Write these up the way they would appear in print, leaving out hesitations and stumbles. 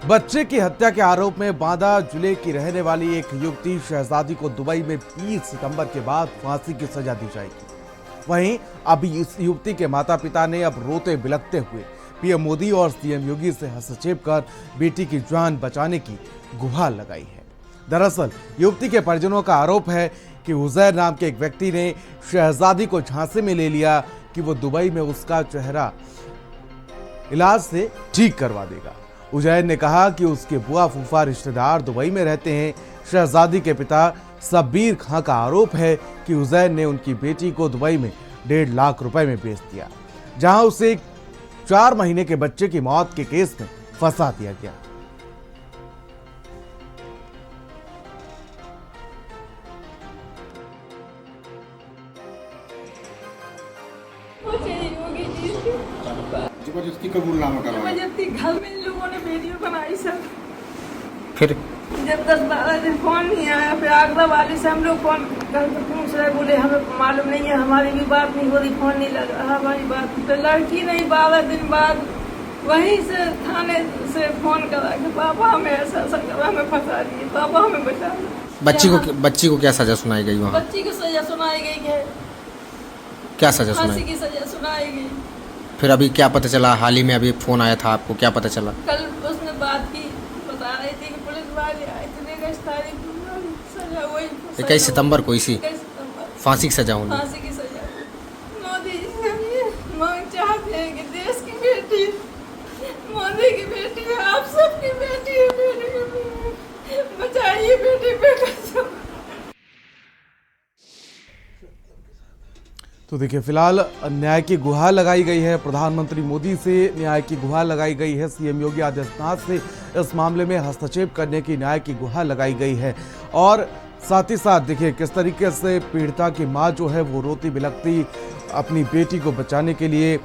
बच्चे की हत्या के आरोप में बांदा जिले की रहने वाली एक युवती शहजादी को दुबई में 20 सितंबर के बाद फांसी की सजा दी जाएगी। वहीं अभी इस युवती के माता पिता ने अब रोते बिलखते हुए पीएम मोदी और सीएम योगी से हस्तक्षेप कर बेटी की जान बचाने की गुहार लगाई है। दरअसल युवती के परिजनों का आरोप है कि उजैर नाम के एक व्यक्ति ने शहजादी को झांसे में ले लिया कि वो दुबई में उसका चेहरा इलाज से ठीक करवा देगा। उजैर ने कहा कि उसके बुआ फूफा रिश्तेदार दुबई में रहते हैं। शहजादी के पिता सब्बीर खां का आरोप है कि उजैर ने उनकी बेटी को दुबई में 1.5 लाख रुपए में बेच दिया, जहां उसे 4 महीने के बच्चे की मौत के केस में फंसा दिया गया। जबरदस्ती कबूलनामा करवाया। जबरदस्ती घर में इन लोगों ने वीडियो बनाई सर। फिर जब 10-12 दिन फोन नहीं आया, फिर आगरा वाले से हम लोग फोन करके पूछ रहे, बोले हमें मालूम नहीं है, हमारी भी बात नहीं हो रही, फोन नहीं लग रहा हमारी बात। तो लड़की नहीं 12 दिन बाद वहीं से थाने से फोन करा कि पापा हमें ऐसा ऐसा करा, हमें फंसा दिए, पापा हमें बचा लो। बच्ची को क्या सजा सुनाई गई वहाँ? बच्ची को सजा सुनाई गई है, क्या सजा फांसी सुनाई? की सजा सुनाई गई। फिर अभी क्या पता चला? हाल ही में अभी फोन आया था आपको, क्या पता चला? कल उसने बात की, बता रही थी कि पुलिस वाले आए थे, 21 तारीख को सजा वही 21 सितंबर को इसी 21 सितंबर फांसी की सजा होनी। फांसी की सजा। मोदी जी से हम ये मांग चाहते हैं कि देश की बेटी, मोदी की बेटी है, आप सबकी बेटी है, बेटी को बचाइए, बेटी पे कसम। तो देखिए, फिलहाल न्याय की गुहार लगाई गई है। प्रधानमंत्री मोदी से न्याय की गुहार लगाई गई है। सीएम योगी आदित्यनाथ से इस मामले में हस्तक्षेप करने की न्याय की गुहार लगाई गई है। और साथ ही साथ देखिए किस तरीके से पीड़िता की मां जो है वो रोती बिलखती अपनी बेटी को बचाने के लिए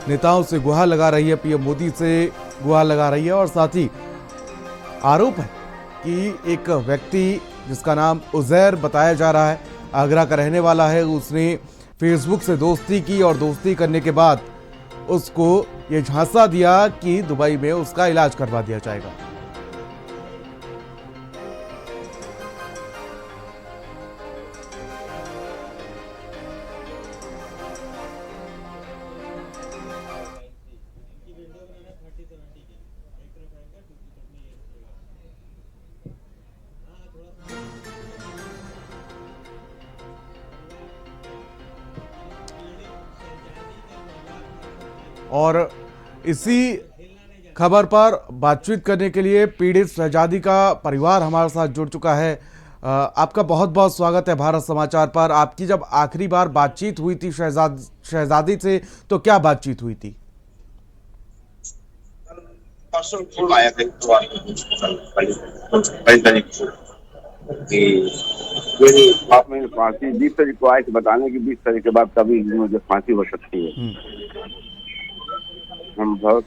नेताओं से गुहार लगा रही है, पीएम मोदी से गुहार लगा रही है। और साथ ही आरोप है कि एक व्यक्ति जिसका नाम उजैर बताया जा रहा है, आगरा का रहने वाला है, उसने फेसबुक से दोस्ती की और दोस्ती करने के बाद उसको ये झांसा दिया कि दुबई में उसका इलाज करवा दिया जाएगा। और इसी खबर पर बातचीत करने के लिए पीड़ित शहजादी का परिवार हमारे साथ जुड़ चुका है। आपका बहुत बहुत स्वागत है भारत समाचार पर। आपकी जब आखिरी बार बातचीत हुई थी शहजादी से, तो क्या बातचीत हुई थी? परसों फोन आया था मेरी बाप में फांसी 20 तारीख को आए थे बताने की 20 तारीख के बाद कभी मुझे फांसी हो सकती है। हम बहुत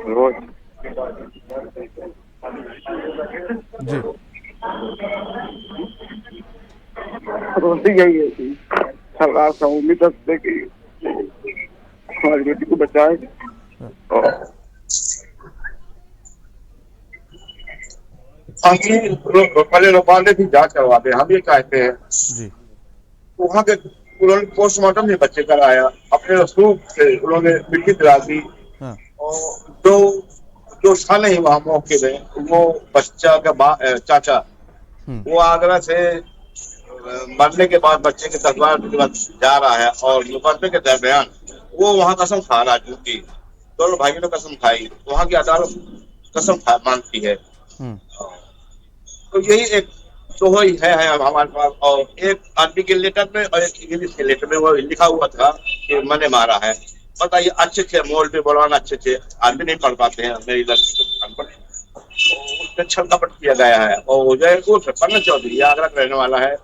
रोज जी रोती गई है कि सरकार से उम्मीद रखते कि हमारी बेटी को बचाए। और पहले रुपाले की जांच करवाते हैं, हम ये कहते हैं जी। वहाँ के उन्होंने पोस्टमार्टम में बच्चे कराया, अपने रसूख से उन्होंने मिट्टी दिला दी। हाँ। और जो था नहीं वहाँ मौके पे, वो बच्चा का चाचा वो आगरा से मरने के बाद बच्चे के तस्वीर के बाद जा रहा है और मरने के दरमियान वो वहाँ कसम खा रहा है कि दोनों भाइयों ने कसम खाई, वहाँ की अदालत कसम मानती है। तो यही एक तो वही है हमारे पास। और एक आदमी के लेटर में और एक इंग्लिश के लेटर में वो लिखा हुआ था कि मैंने मारा है। बताइए, अच्छे थे मोल पे बोलवाना, अच्छे थे आदमी नहीं पढ़ पाते हैं, मेरी लड़की को अनपढ़ उसमें छल कपट किया गया है। और उदयपुर पन्ना चौधरी आगरा का रहने वाला है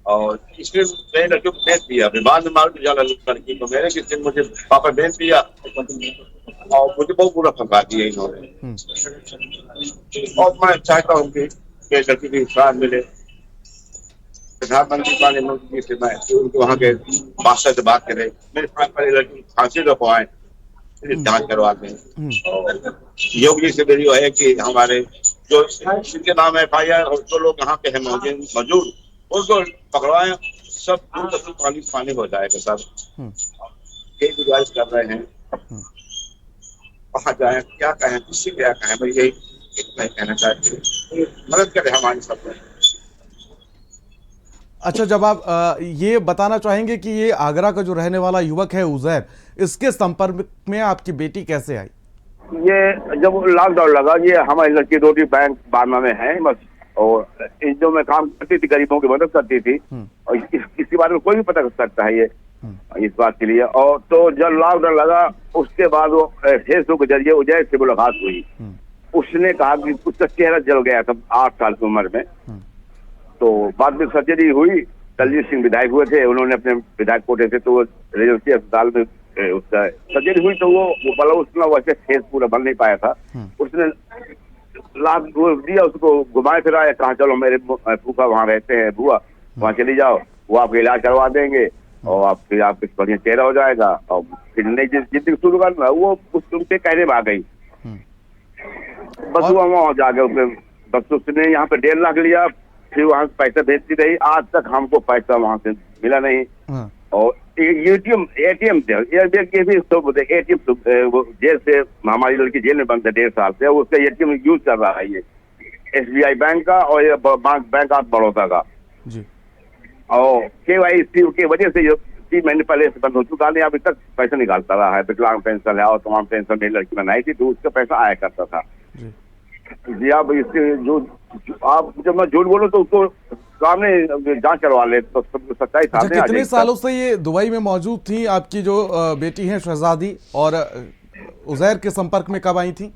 और इसने मेरी लड़की को बेच दिया। बाद में मालूम चला लड़की को मेरे किस दिन मुझे पापा बेच दिया और मुझे बहुत बुरा फंसा दिया इन्होंने। और मैं चाहता हूँ कि लड़की की इंसान मिले। प्रधानमंत्री से मैं उनको वहाँ के बादशाह से बात करें, मेरे पास पहले लड़की फांसी रखवाए जांच करवा दें। और योगी से मेरी है कि हमारे जो जिनके नाम FIR और जो लोग यहाँ पे है मौजूद उनको पकड़वाएं, सब पानी पानी हो जाएगा सर। यही गुजारिश कर रहे हैं, कहाँ जाए, क्या कहें, किसी क्या कहें, भाई यही इतना कहना चाहते हैं, मदद करें हमारी सब। अच्छा, जब आप ये बताना चाहेंगे कि ये आगरा का जो रहने वाला युवक है उजैर, इसके संपर्क में आपकी बेटी कैसे आई? ये जब लॉकडाउन लगा, ये हमारी लड़की रोटी बैंक बारमा में है बस, और जो मैं काम करती थी गरीबों की मदद करती थी, और इसके बारे में कोई भी पता कर सकता है ये इस बात के लिए। और तो जब लॉकडाउन लगा उसके बाद वो फेसबुक के जरिए उजैर से मुलाकात हुई। उसने कहा कि उसका चेहरा जल गया था 8 साल की उम्र में। तो बाद में सर्जरी हुई, दलजीत सिंह विधायक हुए थे, उन्होंने अपने विधायक कोटे से, तो वो रेजिडेंसी अस्पताल में उसका सर्जरी हुई, तो वो मतलब उसका वैसे फेस पूरा बन नहीं पाया था। उसने लाभ दिया, उसको घुमाए फिराया, कहा चलो मेरे फूफा वहाँ रहते हैं, बुआ वहाँ चली जाओ, वो आपका इलाज करवा देंगे और आपके बढ़िया चेहरा हो जाएगा और फिर नई जिंदगी शुरू करना। वो उनके कहने में आ गई, बस वो वहाँ जाके बस उसने यहाँ पे 1.5 लाख लिया, फिर वहां से पैसा भेजती रही। आज तक हमको पैसा वहां से मिला नहीं। और ATM वो जेल से, हमारी लड़की जेल में बंद है 1.5 साल से, उसका ATM यूज कर रहा है ये SBI बैंक का और ये बैंक ऑफ बड़ौदा का जी। और KYC की वजह से 3 महीने पहले से बंद हो चुका है, अभी तक पैसा निकालता रहा है। विकलांग पेंशन है और तमाम पेंशन मेरी लड़की बनाई थी, तो उसका पैसा आया करता था जी। आप इससे जो आप जब मैं झूठ बोलूं तो उसको सामने जांच करवा ले, तो सच्चाई सामने आ जाएगी। कितने सालों से ये दुबई में मौजूद थी आपकी जो बेटी है शहजादी, और उजैर के संपर्क में कब आई थी?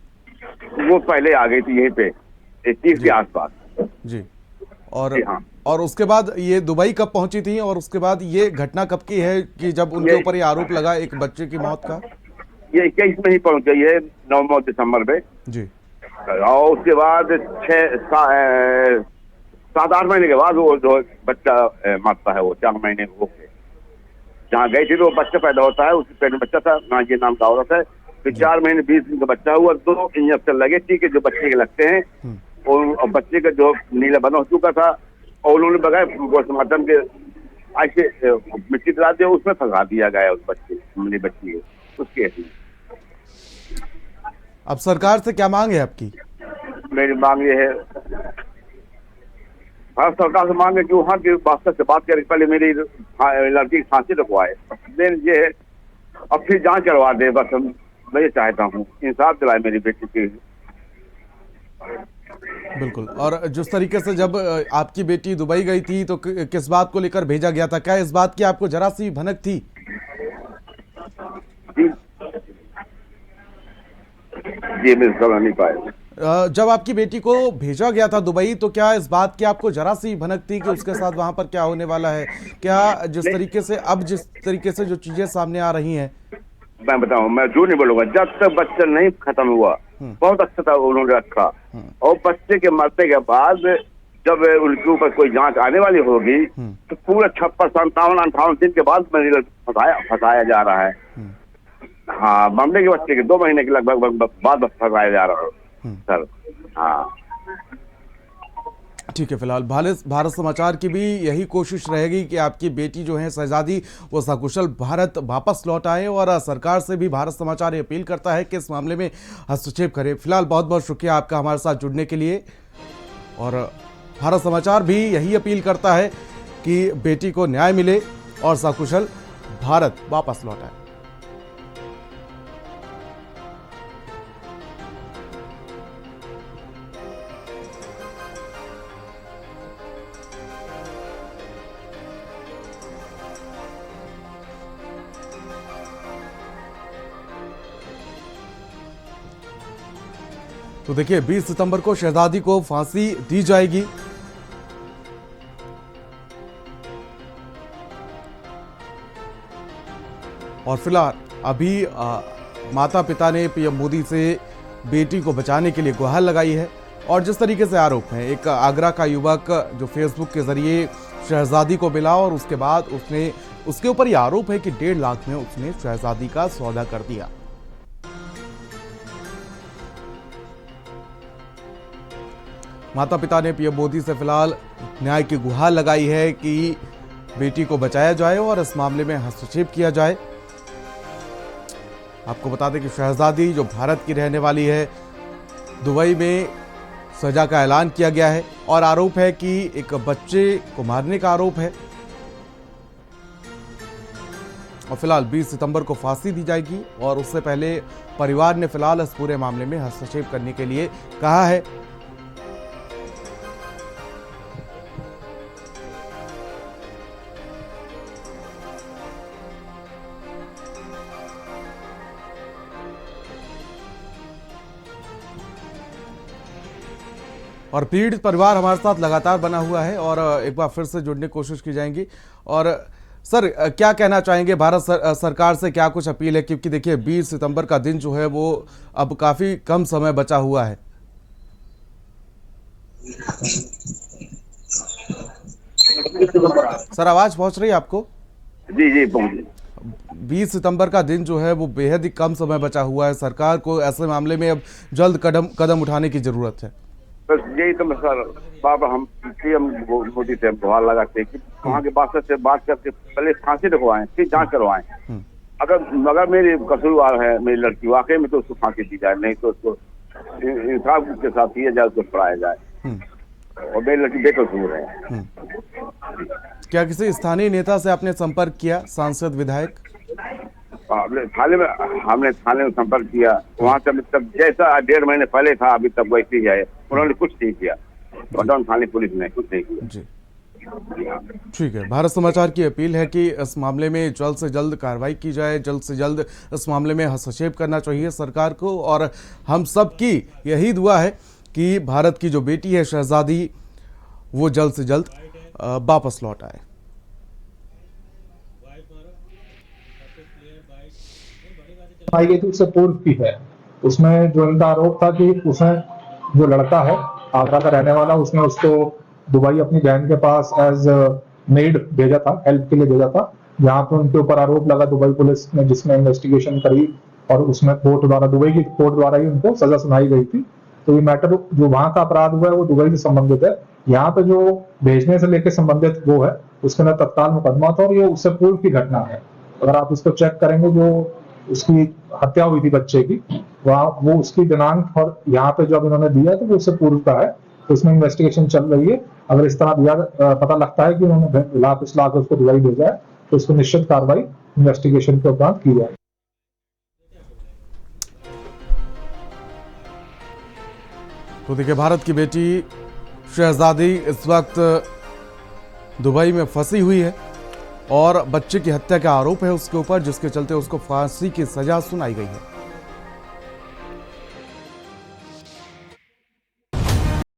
वो पहले आ गई थी यहीं पे 30 के आसपास जी। और हाँ। और उसके बाद ये दुबई कब पहुंची थी, और उसके बाद ये घटना कब की है कि जब उनके ऊपर ये आरोप लगा एक बच्चे की मौत का? ये 21 में ही पहुंच गई है, 9 दिसंबर में जी। और उसके बाद 7-8 महीने के बाद वो जो बच्चा मरता है, वो 4 महीने हो गए। जहाँ गई थी तो बच्चा पैदा होता है, उसके पेट में बच्चा था, नाजिया नाम का औरत है। फिर 4 महीने 20 दिन का बच्चा हुआ, 2 इंजेक्शन लगे टीके जो बच्चे के लगते हैं, और बच्चे का जो नीला बना हो चुका था, और उन्होंने बगैर पोस्टमार्टम के ऐसे मिट्टी दिला दिया, उसमें फंसा दिया गया उस मेरी बच्ची को उसके। अब सरकार से क्या मांग है आपकी? मेरी मांग ये है, भारत सरकार से मांग है कि वहाँ के बादशाह से बात करें, पहले मेरी लड़की की फांसी रखवाए, देन ये है, अब फिर जांच करवा दे। बस मैं ये चाहता हूँ, इंसाफ दिलाए मेरी बेटी की। बिल्कुल। और जिस तरीके से जब आपकी बेटी दुबई गई थी तो किस बात को लेकर भेजा गया था, क्या इस बात की आपको जरा सी भनक थी? जी मैं समझ नहीं पाया। जब आपकी बेटी को भेजा गया था दुबई, तो क्या इस बात की आपको जरा सी भनक थी कि उसके साथ वहां पर क्या होने वाला है? क्या जिस तरीके से जो चीजें सामने आ रही हैं, मैं बताऊं, मैं झूठ नहीं बोलूंगा, जब तक बच्चा नहीं खत्म हुआ बहुत अच्छा था उन्होंने रखा, और बच्चे के मरने के बाद जब उनके ऊपर कोई जांच आने वाली होगी तो पूरा 57-58 दिन के बाद फंसाया जा रहा है। हाँ, मरने के बच्चे के 2 महीने के लगभग बाद फंसाया जा रहा है सर। हाँ ठीक है। फिलहाल भारत समाचार की भी यही कोशिश रहेगी कि आपकी बेटी जो है शहजादी, वो सकुशल भारत वापस लौट आए, और सरकार से भी भारत समाचार ये अपील करता है कि इस मामले में हस्तक्षेप करे। फिलहाल बहुत बहुत शुक्रिया आपका हमारे साथ जुड़ने के लिए, और भारत समाचार भी यही अपील करता है कि बेटी को न्याय मिले और सकुशल भारत वापस लौट आए। तो देखिए 20 सितंबर को शहजादी को फांसी दी जाएगी। और फिलहाल अभी माता पिता ने पीएम मोदी से बेटी को बचाने के लिए गुहार लगाई है। और जिस तरीके से आरोप है, एक आगरा का युवक जो फेसबुक के जरिए शहजादी को मिला, और उसके बाद उसके ऊपर यह आरोप है कि 1.5 लाख में उसने शहजादी का सौदा कर दिया। माता पिता ने पीएम मोदी से फिलहाल न्याय की गुहार लगाई है कि बेटी को बचाया जाए और इस मामले में हस्तक्षेप किया जाए। आपको बता दें कि शहजादी जो भारत की रहने वाली है, दुबई में सजा का ऐलान किया गया है और आरोप है कि एक बच्चे को मारने का आरोप है और फिलहाल 20 सितंबर को फांसी दी जाएगी और उससे पहले परिवार ने फिलहाल इस पूरे मामले में हस्तक्षेप करने के लिए कहा है। और पीड़ित परिवार हमारे साथ लगातार बना हुआ है और एक बार फिर से जुड़ने की कोशिश की जाएंगी। और सर, क्या कहना चाहेंगे, भारत सरकार से क्या कुछ अपील है, क्योंकि देखिए 20 सितंबर का दिन जो है वो अब काफी कम समय बचा हुआ है। सर, आवाज पहुंच रही है आपको? जी जी पहुंच। 20 सितंबर का दिन जो है वो बेहद ही कम समय बचा हुआ है। सरकार को ऐसे मामले में अब जल्द कदम उठाने की जरूरत है। बस यही तो सर बाबा हम पीएम मोदी से गुहार लगाते कि वहाँ के बादशाह से बात करके पहले फांसी लगवाएं, फिर जांच करवाएं। अगर मेरी कसूरवार है मेरी लड़की वाकई में, तो उसको फांसी दी जाए, नहीं तो उसको इंसाफ के साथ किया जाए, उसको पढ़ाया जाए। और मेरी लड़की बेकसूर है। क्या किसी स्थानीय नेता से आपने संपर्क किया, सांसद, विधायक? हमने थाने में संपर्क किया, वहाँ से अभी तक जैसा 1.5 महीने पहले था अभी तक वैसे ही है, उन्होंने कुछ नहीं किया। थाने पुलिस ने कुछ नहीं किया। जी ठीक है। भारत समाचार की अपील है कि इस मामले में जल्द से जल्द कार्रवाई की जाए, जल्द से जल्द इस मामले में हस्तक्षेप करना चाहिए सरकार को। और हम सब की यही दुआ है कि भारत की जो बेटी है शहजादी, वो जल्द से जल्द वापस लौट आए। आई गई थी उससे पूर्व की है। उसमें जो इनका आरोप था कि उसने जो लड़का है आगरा का रहने वाला, उसने उसको दुबई अपनी बहन के पास एज मेड भेजा था, हेल्प के लिए भेजा था। जहाँ पे उनके ऊपर आरोप लगा दुबई पुलिस ने, जिसमें इन्वेस्टिगेशन करी और उसमें कोर्ट द्वारा, दुबई की कोर्ट द्वारा ही उनको सजा सुनाई गई थी। तो ये मैटर जो वहां का अपराध हुआ है वो दुबई से संबंधित है। यहाँ पे जो भेजने से लेकर संबंधित वो है, उसके अंदर तत्काल मुकदमा था और ये उससे पूर्व की घटना है। अगर आप इसको चेक करेंगे, जो उसकी हत्या हुई थी बच्चे की, वहाँ वो उसकी दिनांक और यहाँ पे जो अब इन्होंने दिया तो वो उससे पूर्व का है। तो इसमें इन्वेस्टिगेशन चल रही है। अगर इस तरह दिया पता लगता है कि उन्होंने लाख उसको दुबई भेजा है, तो उसको निश्चित कार्रवाई इन्वेस्टिगेशन के उपरांत की जाए। तो देखिए, भारत की बेटी शहजादी इस वक्त दुबई में फंसी हुई है और बच्चे की हत्या का आरोप है उसके ऊपर, जिसके चलते उसको फांसी की सजा सुनाई गई है।